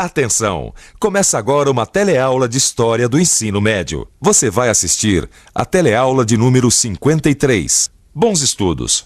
Atenção! Começa agora uma teleaula de História do Ensino Médio. Você vai assistir a teleaula de número 53. Bons estudos!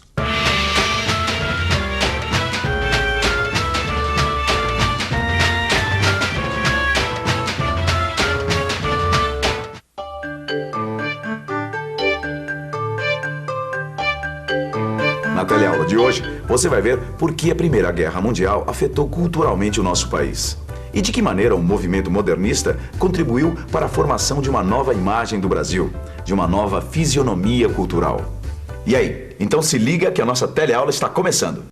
Na teleaula de hoje, você vai ver por que a Primeira Guerra Mundial afetou culturalmente o nosso país. E de que maneira o movimento modernista contribuiu para a formação de uma nova imagem do Brasil, de uma nova fisionomia cultural. E aí, então se liga que a nossa teleaula está começando.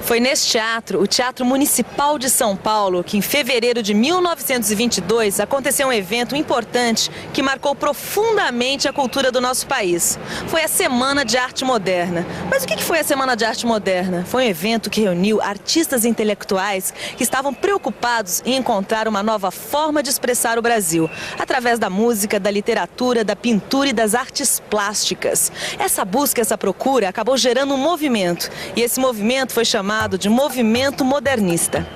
Foi neste teatro, o Teatro Municipal de São Paulo, que em fevereiro de 1922 aconteceu um evento importante que marcou profundamente a cultura do nosso país. Foi a Semana de Arte Moderna. Mas o que foi a Semana de Arte Moderna? Foi um evento que reuniu artistas intelectuais que estavam preocupados em encontrar uma nova forma de expressar o Brasil, através da música, da literatura, da pintura e das artes plásticas. Essa busca, essa procura acabou gerando um movimento, e esse movimento foi chamado de movimento modernista.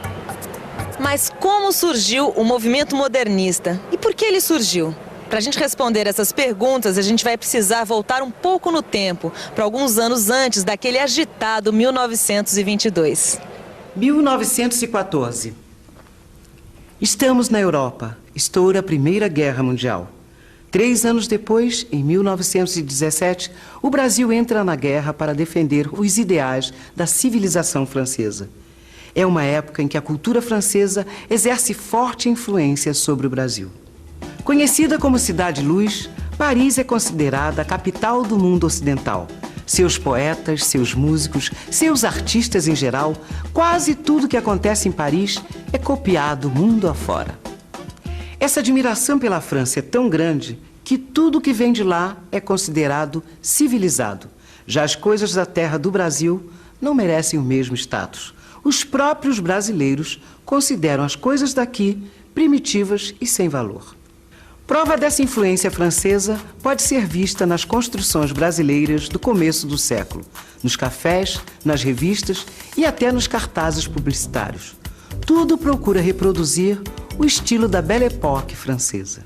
Mas como surgiu o movimento modernista? E por que ele surgiu? Para a gente responder essas perguntas, a gente vai precisar voltar um pouco no tempo, para alguns anos antes daquele agitado 1922. 1914. Estamos na Europa. Estoura a Primeira Guerra Mundial. 3 anos depois, em 1917, o Brasil entra na guerra para defender os ideais da civilização francesa. É uma época em que a cultura francesa exerce forte influência sobre o Brasil. Conhecida como Cidade-Luz, Paris é considerada a capital do mundo ocidental. Seus poetas, seus músicos, seus artistas em geral, quase tudo que acontece em Paris é copiado mundo afora. Essa admiração pela França é tão grande que tudo que vem de lá é considerado civilizado. Já as coisas da terra do Brasil não merecem o mesmo status. Os próprios brasileiros consideram as coisas daqui primitivas e sem valor. Prova dessa influência francesa pode ser vista nas construções brasileiras do começo do século, nos cafés, nas revistas e até nos cartazes publicitários. Tudo procura reproduzir o estilo da Belle Époque francesa.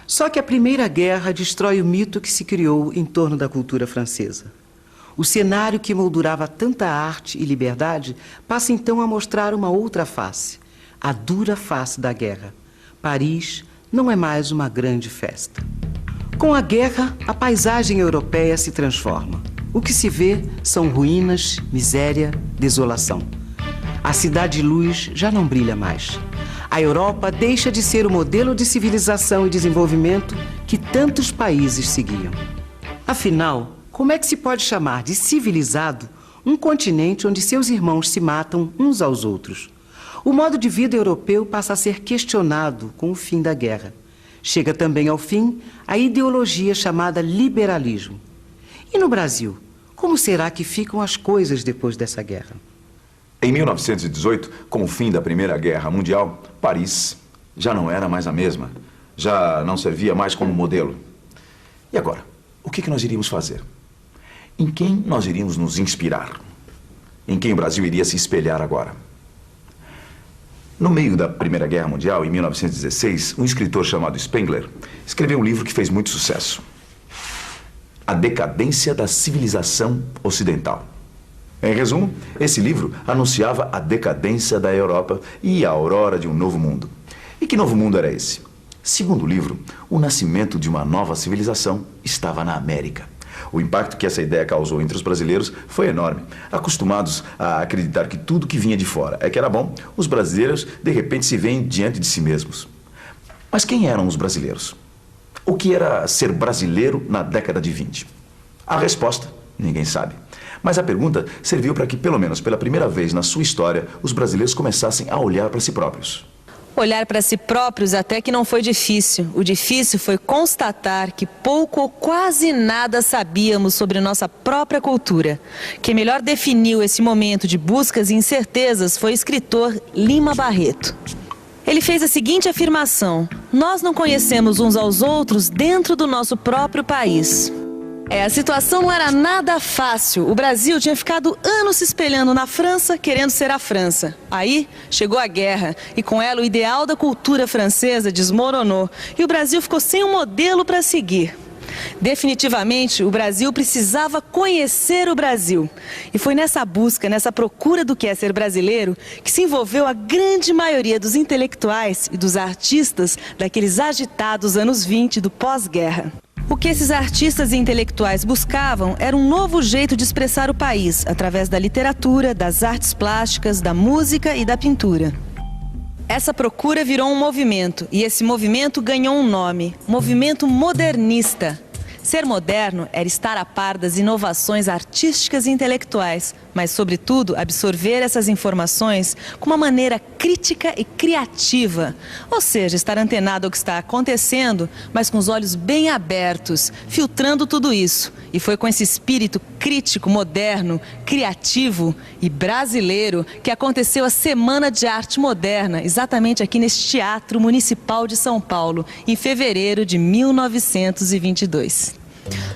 Só que a Primeira Guerra destrói o mito que se criou em torno da cultura francesa. O cenário que moldurava tanta arte e liberdade passa então a mostrar uma outra face, a dura face da guerra. Paris não é mais uma grande festa. Com a guerra, a paisagem europeia se transforma. O que se vê são ruínas, miséria, desolação. A Cidade-Luz já não brilha mais. A Europa deixa de ser o modelo de civilização e desenvolvimento que tantos países seguiam. Afinal, como é que se pode chamar de civilizado um continente onde seus irmãos se matam uns aos outros? O modo de vida europeu passa a ser questionado com o fim da guerra. Chega também ao fim a ideologia chamada liberalismo. E no Brasil, como será que ficam as coisas depois dessa guerra? Em 1918, com o fim da Primeira Guerra Mundial, Paris já não era mais a mesma. Já não servia mais como modelo. E agora, o que nós iríamos fazer? Em quem nós iríamos nos inspirar? Em quem o Brasil iria se espelhar agora? No meio da Primeira Guerra Mundial, em 1916, um escritor chamado Spengler escreveu um livro que fez muito sucesso. A Decadência da Civilização Ocidental. Em resumo, esse livro anunciava a decadência da Europa e a aurora de um novo mundo. E que novo mundo era esse? Segundo o livro, o nascimento de uma nova civilização estava na América. O impacto que essa ideia causou entre os brasileiros foi enorme. Acostumados a acreditar que tudo que vinha de fora é que era bom, os brasileiros de repente se veem diante de si mesmos. Mas quem eram os brasileiros? O que era ser brasileiro na década de 20? A resposta, ninguém sabe. Mas a pergunta serviu para que, pelo menos pela primeira vez na sua história, os brasileiros começassem a olhar para si próprios. Olhar para si próprios até que não foi difícil. O difícil foi constatar que pouco ou quase nada sabíamos sobre nossa própria cultura. Quem melhor definiu esse momento de buscas e incertezas foi o escritor Lima Barreto. Ele fez a seguinte afirmação: nós não conhecemos uns aos outros dentro do nosso próprio país. A situação não era nada fácil. O Brasil tinha ficado anos se espelhando na França, querendo ser a França. Aí chegou a guerra e com ela o ideal da cultura francesa desmoronou e o Brasil ficou sem um modelo para seguir. Definitivamente, o Brasil precisava conhecer o Brasil. E foi nessa busca, nessa procura do que é ser brasileiro, que se envolveu a grande maioria dos intelectuais e dos artistas daqueles agitados anos 20 do pós-guerra. O que esses artistas e intelectuais buscavam era um novo jeito de expressar o país, através da literatura, das artes plásticas, da música e da pintura. Essa procura virou um movimento, e esse movimento ganhou um nome: movimento modernista. Ser moderno era estar a par das inovações artísticas e intelectuais, mas, sobretudo, absorver essas informações com uma maneira crítica e criativa. Ou seja, estar antenado ao que está acontecendo, mas com os olhos bem abertos, filtrando tudo isso. E foi com esse espírito crítico, moderno, criativo e brasileiro que aconteceu a Semana de Arte Moderna, exatamente aqui neste Teatro Municipal de São Paulo, em fevereiro de 1922.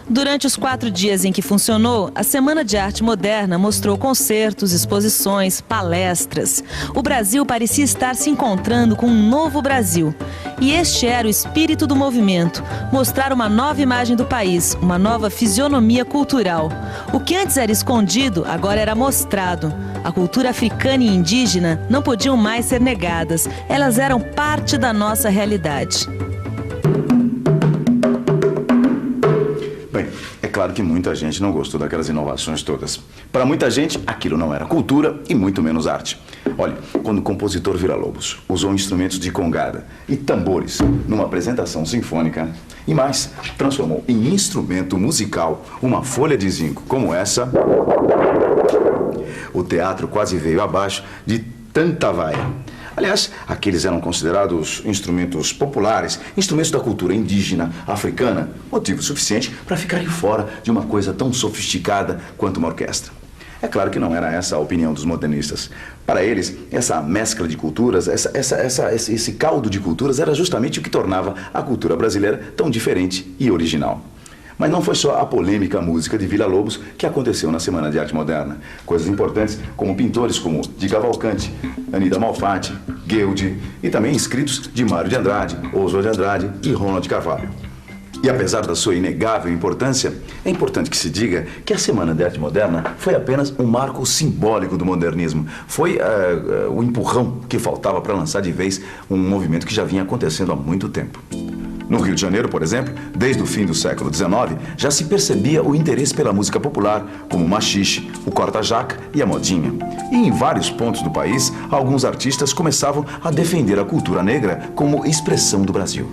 Durante os 4 dias em que funcionou, a Semana de Arte Moderna mostrou concertos, exposições, palestras. O Brasil parecia estar se encontrando com um novo Brasil. E este era o espírito do movimento: mostrar uma nova imagem do país, uma nova fisionomia cultural. O que antes era escondido, agora era mostrado. A cultura africana e indígena não podiam mais ser negadas. Elas eram parte da nossa realidade. É claro que muita gente não gostou daquelas inovações todas. Para muita gente, aquilo não era cultura e muito menos arte. Olha, quando o compositor Villa-Lobos usou instrumentos de congada e tambores numa apresentação sinfônica, e mais, transformou em instrumento musical uma folha de zinco como essa, o teatro quase veio abaixo de tanta vaia. Aliás, aqueles eram considerados instrumentos populares, instrumentos da cultura indígena, africana, motivo suficiente para ficarem fora de uma coisa tão sofisticada quanto uma orquestra. É claro que não era essa a opinião dos modernistas. Para eles, essa mescla de culturas, esse caldo de culturas era justamente o que tornava a cultura brasileira tão diferente e original. Mas não foi só a polêmica música de Villa-Lobos que aconteceu na Semana de Arte Moderna. Coisas importantes como pintores como Di Cavalcanti, Anita Malfatti, Guilde e também escritos de Mário de Andrade, Oswald de Andrade e Ronald Carvalho. E apesar da sua inegável importância, é importante que se diga que a Semana de Arte Moderna foi apenas um marco simbólico do modernismo. Foi o empurrão que faltava para lançar de vez um movimento que já vinha acontecendo há muito tempo. No Rio de Janeiro, por exemplo, desde o fim do século XIX, já se percebia o interesse pela música popular, como o machixe, o corta-jaca e a modinha. E em vários pontos do país, alguns artistas começavam a defender a cultura negra como expressão do Brasil.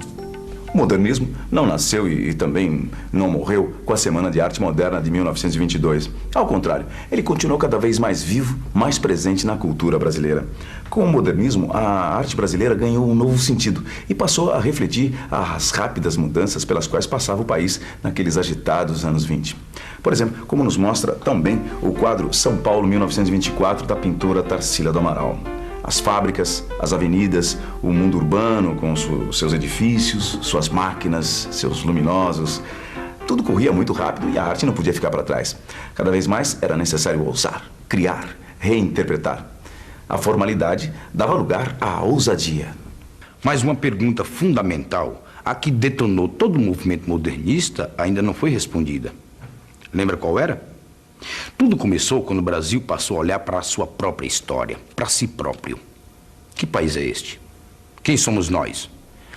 O modernismo não nasceu e também não morreu com a Semana de Arte Moderna de 1922. Ao contrário, ele continuou cada vez mais vivo, mais presente na cultura brasileira. Com o modernismo, a arte brasileira ganhou um novo sentido e passou a refletir as rápidas mudanças pelas quais passava o país naqueles agitados anos 20. Por exemplo, como nos mostra tão bem o quadro São Paulo 1924 da pintora Tarsila do Amaral. As fábricas, as avenidas, o mundo urbano com seus edifícios, suas máquinas, seus luminosos. Tudo corria muito rápido e a arte não podia ficar para trás. Cada vez mais era necessário ousar, criar, reinterpretar. A formalidade dava lugar à ousadia. Mas uma pergunta fundamental, a que detonou todo o movimento modernista, ainda não foi respondida. Lembra qual era? Tudo começou quando o Brasil passou a olhar para a sua própria história, para si próprio. Que país é este? Quem somos nós?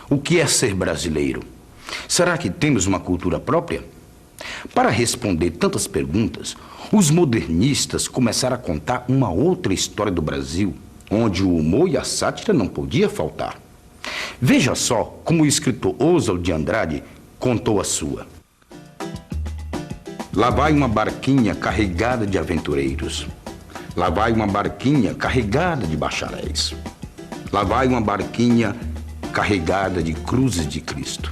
O que é ser brasileiro? Será que temos uma cultura própria? Para responder tantas perguntas, os modernistas começaram a contar uma outra história do Brasil, onde o humor e a sátira não podia faltar. Veja só como o escritor Oswald de Andrade contou a sua. Lá vai uma barquinha carregada de aventureiros. Lá vai uma barquinha carregada de bacharéis. Lá vai uma barquinha carregada de cruzes de Cristo.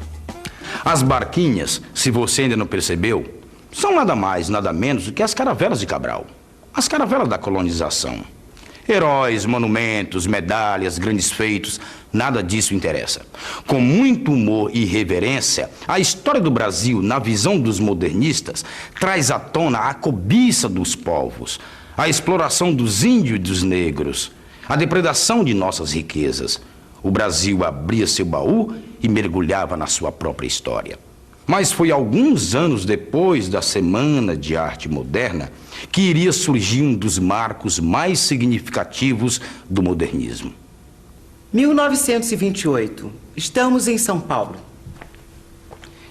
As barquinhas, se você ainda não percebeu, são nada mais, nada menos do que as caravelas de Cabral. As caravelas da colonização. Heróis, monumentos, medalhas, grandes feitos, nada disso interessa. Com muito humor e reverência, a história do Brasil, na visão dos modernistas, traz à tona a cobiça dos povos, a exploração dos índios e dos negros, a depredação de nossas riquezas. O Brasil abria seu baú e mergulhava na sua própria história. Mas foi alguns anos depois da Semana de Arte Moderna que iria surgir um dos marcos mais significativos do modernismo. 1928. Estamos em São Paulo.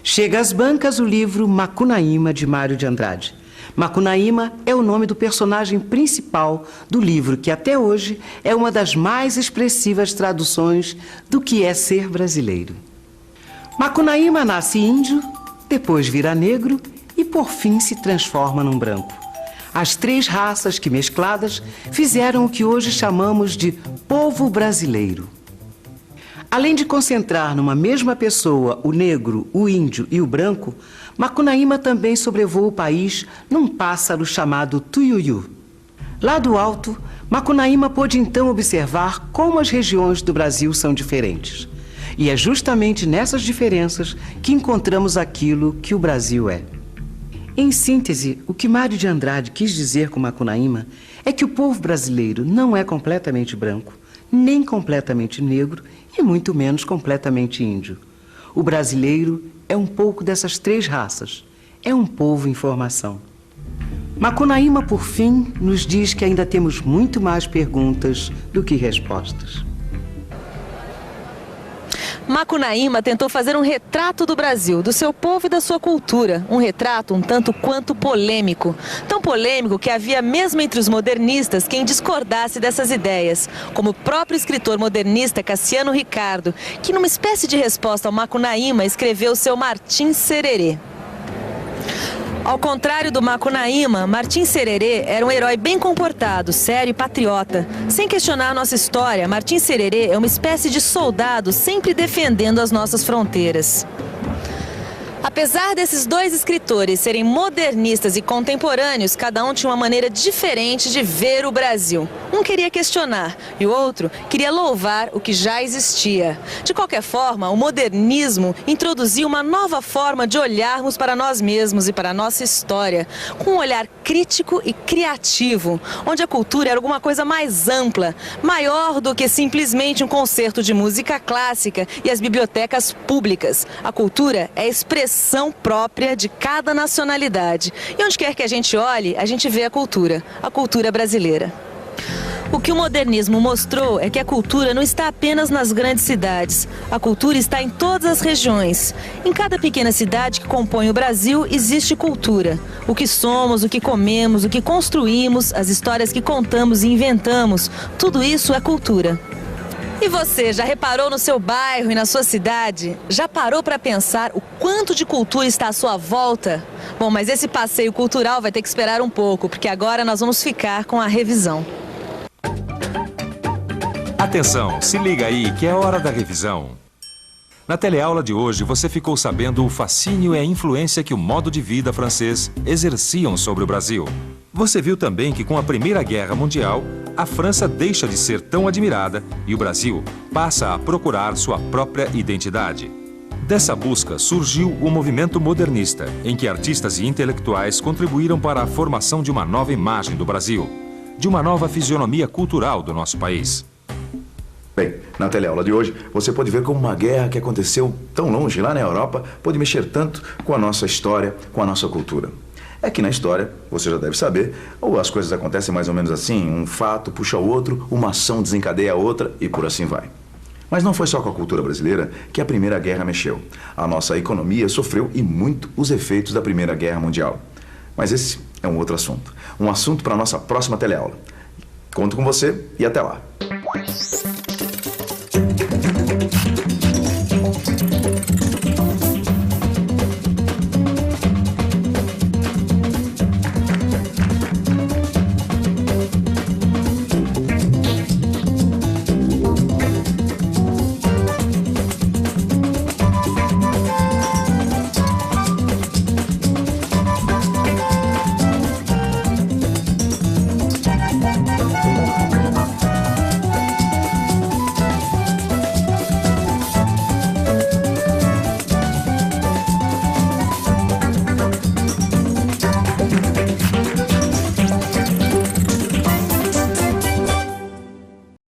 Chega às bancas o livro Macunaíma, de Mário de Andrade. Macunaíma é o nome do personagem principal do livro, que até hoje é uma das mais expressivas traduções do que é ser brasileiro. Macunaíma nasce índio, depois vira negro e por fim se transforma num branco. As três raças que mescladas fizeram o que hoje chamamos de povo brasileiro. Além de concentrar numa mesma pessoa o negro, o índio e o branco, Macunaíma também sobrevoa o país num pássaro chamado tuiuiu. Lá do alto, Macunaíma pôde então observar como as regiões do Brasil são diferentes. E é justamente nessas diferenças que encontramos aquilo que o Brasil é. Em síntese, o que Mário de Andrade quis dizer com Macunaíma é que o povo brasileiro não é completamente branco, nem completamente negro e muito menos completamente índio. O brasileiro é um pouco dessas três raças, é um povo em formação. Macunaíma, por fim, nos diz que ainda temos muito mais perguntas do que respostas. Macunaíma tentou fazer um retrato do Brasil, do seu povo e da sua cultura. Um retrato um tanto quanto polêmico. Tão polêmico que havia mesmo entre os modernistas quem discordasse dessas ideias, como o próprio escritor modernista Cassiano Ricardo, que numa espécie de resposta ao Macunaíma escreveu seu Martim Sererê. Ao contrário do Macunaíma, Martim Sererê era um herói bem comportado, sério e patriota. Sem questionar nossa história, Martim Sererê é uma espécie de soldado sempre defendendo as nossas fronteiras. Apesar desses dois escritores serem modernistas e contemporâneos, cada um tinha uma maneira diferente de ver o Brasil. Um queria questionar e o outro queria louvar o que já existia. De qualquer forma, o modernismo introduziu uma nova forma de olharmos para nós mesmos e para a nossa história, com um olhar crítico e criativo, onde a cultura era alguma coisa mais ampla, maior do que simplesmente um concerto de música clássica e as bibliotecas públicas. A cultura é a expressão própria de cada nacionalidade. E onde quer que a gente olhe, a gente vê a cultura brasileira. O que o modernismo mostrou é que a cultura não está apenas nas grandes cidades. A cultura está em todas as regiões. Em cada pequena cidade que compõe o Brasil, existe cultura. O que somos, o que comemos, o que construímos, as histórias que contamos e inventamos, tudo isso é cultura. E você, já reparou no seu bairro e na sua cidade? Já parou para pensar o quanto de cultura está à sua volta? Bom, mas esse passeio cultural vai ter que esperar um pouco, porque agora nós vamos ficar com a revisão. Atenção, se liga aí que é hora da revisão. Na teleaula de hoje, você ficou sabendo o fascínio e a influência que o modo de vida francês exerciam sobre o Brasil. Você viu também que com a Primeira Guerra Mundial, a França deixa de ser tão admirada e o Brasil passa a procurar sua própria identidade. Dessa busca surgiu o movimento modernista, em que artistas e intelectuais contribuíram para a formação de uma nova imagem do Brasil, de uma nova fisionomia cultural do nosso país. Bem, na teleaula de hoje, você pode ver como uma guerra que aconteceu tão longe lá na Europa pode mexer tanto com a nossa história, com a nossa cultura. É que na história, você já deve saber, ou as coisas acontecem mais ou menos assim, um fato puxa o outro, uma ação desencadeia a outra e por assim vai. Mas não foi só com a cultura brasileira que a Primeira Guerra mexeu. A nossa economia sofreu e muito os efeitos da Primeira Guerra Mundial. Mas esse é um outro assunto. Um assunto para a nossa próxima teleaula. Conto com você e até lá.